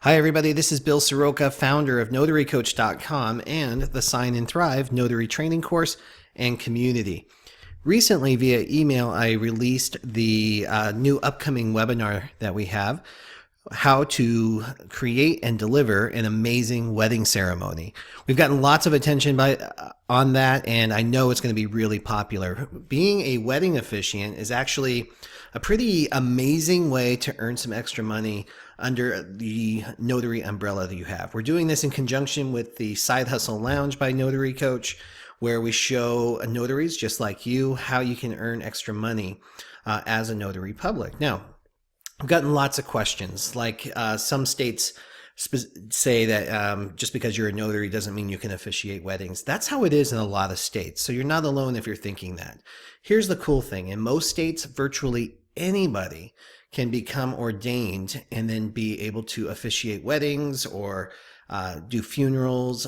Hi, everybody. This is Bill Soroka, founder of NotaryCoach.com and the Sign and Thrive Notary Training Course and Community. Recently, via email, I released the new upcoming webinar that we have, how to create and deliver an amazing wedding ceremony. We've gotten lots of attention on that, and I know it's going to be really popular. Being a wedding officiant is actually a pretty amazing way to earn some extra money under the notary umbrella that you have. We're doing this in conjunction with the Side Hustle Lounge by Notary Coach, where we show notaries just like you how you can earn extra money as a notary public. Now, I've gotten lots of questions, like some states say that just because you're a notary doesn't mean you can officiate weddings. That's how it is in a lot of states. So you're not alone if you're thinking that. Here's the cool thing. In most states, virtually anybody can become ordained and then be able to officiate weddings or do funerals,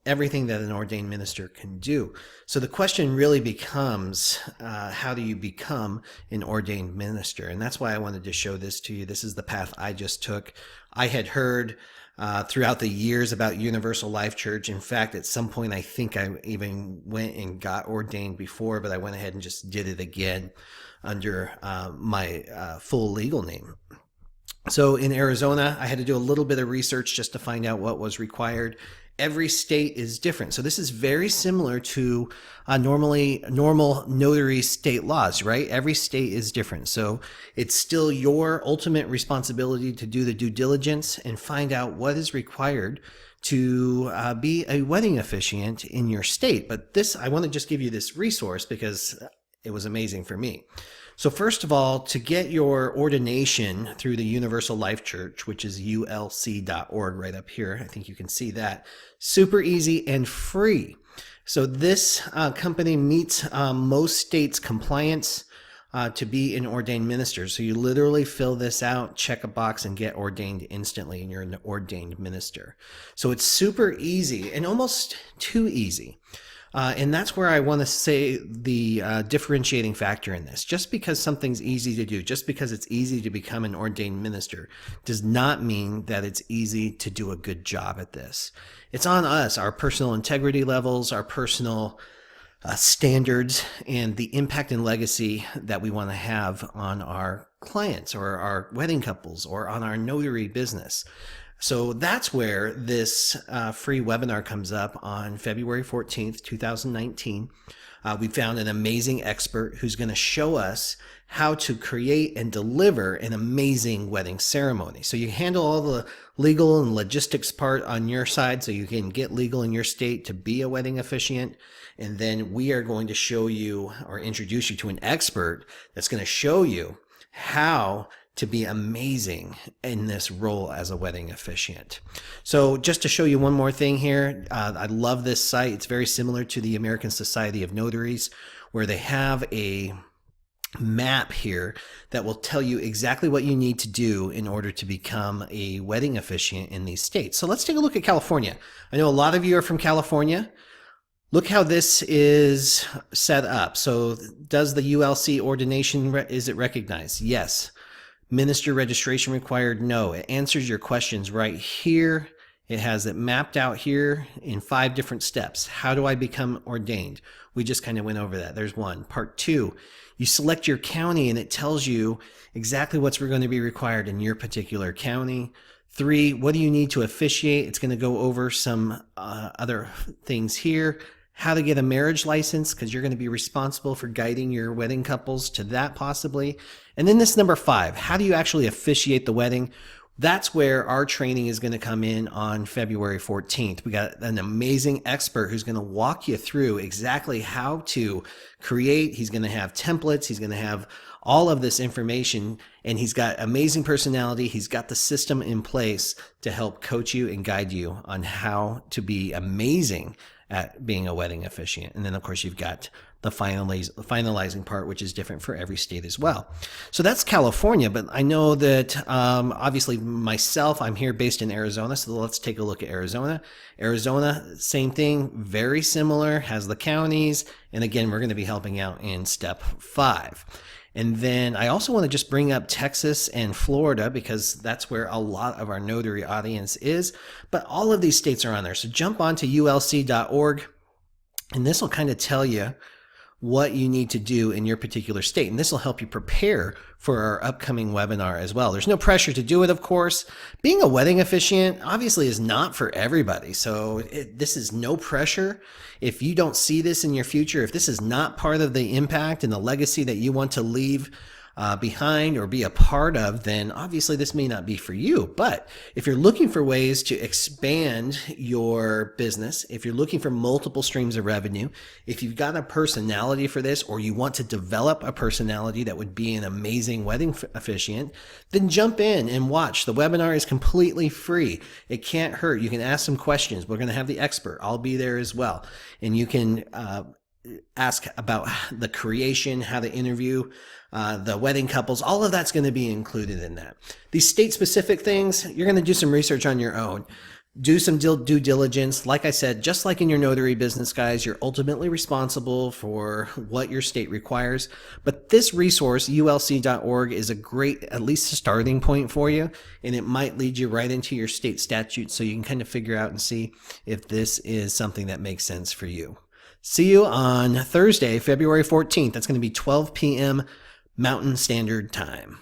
everything that an ordained minister can do. So the question really becomes, how do you become an ordained minister? And that's why I wanted to show this to you. This is the path I just took. I had heard throughout the years about Universal Life Church. In fact, at some point, I think I even went and got ordained before, but I went ahead and just did it again under my full legal name. So in Arizona, I had to do a little bit of research just to find out what was required. Every state is different. So this is very similar to normal notary state laws, right? Every state is different. So it's still your ultimate responsibility to do the due diligence and find out what is required to be a wedding officiant in your state. But I want to just give you this resource because it was amazing for me. So first of all, to get your ordination through the Universal Life Church, which is ulc.org right up here, I think you can see that, super easy and free. So this company meets most states' compliance to be an ordained minister. So you literally fill this out, check a box, and get ordained instantly, and you're an ordained minister. So it's super easy and almost too easy. And that's where I want to say the differentiating factor in this. Just because something's easy to do, just because it's easy to become an ordained minister, does not mean that it's easy to do a good job at this. It's on us, our personal integrity levels, our personal standards, and the impact and legacy that we want to have on our clients or our wedding couples or on our notary business. So that's where this free webinar comes up on February 14th, 2019. We found an amazing expert who's going to show us how to create and deliver an amazing wedding ceremony. So you handle all the legal and logistics part on your side so you can get legal in your state to be a wedding officiant. And then we are going to show you or introduce you to an expert that's going to show you how to be amazing in this role as a wedding officiant. So just to show you one more thing here, I love this site. It's very similar to the American Society of Notaries, where they have a map here that will tell you exactly what you need to do in order to become a wedding officiant in these states. So let's take a look at California. I know a lot of you are from California. Look how this is set up. So does the ULC ordination, is it recognized? Yes. Minister registration required? No. It answers your questions right here. It has it mapped out here in 5 different steps. How do I become ordained? We just kind of went over that. There's one. Part 2, you select your county and it tells you exactly what's going to be required in your particular county. 3, what do you need to officiate? It's going to go over some other things here. How to get a marriage license, because you're going to be responsible for guiding your wedding couples to that possibly. And then this number 5, how do you actually officiate the wedding? That's where our training is going to come in on February 14th. We got an amazing expert who's going to walk you through exactly how to create. He's going to have templates. He's going to have all of this information, and he's got amazing personality. He's got the system in place to help coach you and guide you on how to be amazing at being a wedding officiant. And then of course you've got the finalizing part, which is different for every state as well. So that's California, but I know that obviously myself, I'm here based in Arizona. So let's take a look at Arizona. Arizona, same thing, very similar, has the counties. And again, we're going to be helping out in step 5. And then I also want to just bring up Texas and Florida because that's where a lot of our notary audience is. But all of these states are on there. So jump on to ulc.org, and this will kind of tell you what you need to do in your particular state. And this will help you prepare for our upcoming webinar as well. There's no pressure to do it, of course. Being a wedding officiant obviously is not for everybody. So this is no pressure. If you don't see this in your future, if this is not part of the impact and the legacy that you want to leave behind or be a part of, then obviously this may not be for you. But if you're looking for ways to expand your business, if you're looking for multiple streams of revenue, if you've got a personality for this, or you want to develop a personality that would be an amazing wedding officiant, then jump in and watch. The webinar is completely free. It can't hurt. You can ask some questions. We're going to have the expert. I'll be there as well. And you can ask about the creation, how to interview the wedding couples. All of that's going to be included in that. These state-specific things, you're going to do some research on your own. Do some due diligence. Like I said, just like in your notary business, guys, you're ultimately responsible for what your state requires. But this resource, ulc.org, is a great, at least starting point for you. And it might lead you right into your state statute so you can kind of figure out and see if this is something that makes sense for you. See you on Thursday, February 14th. That's going to be 12 p.m. Mountain Standard Time.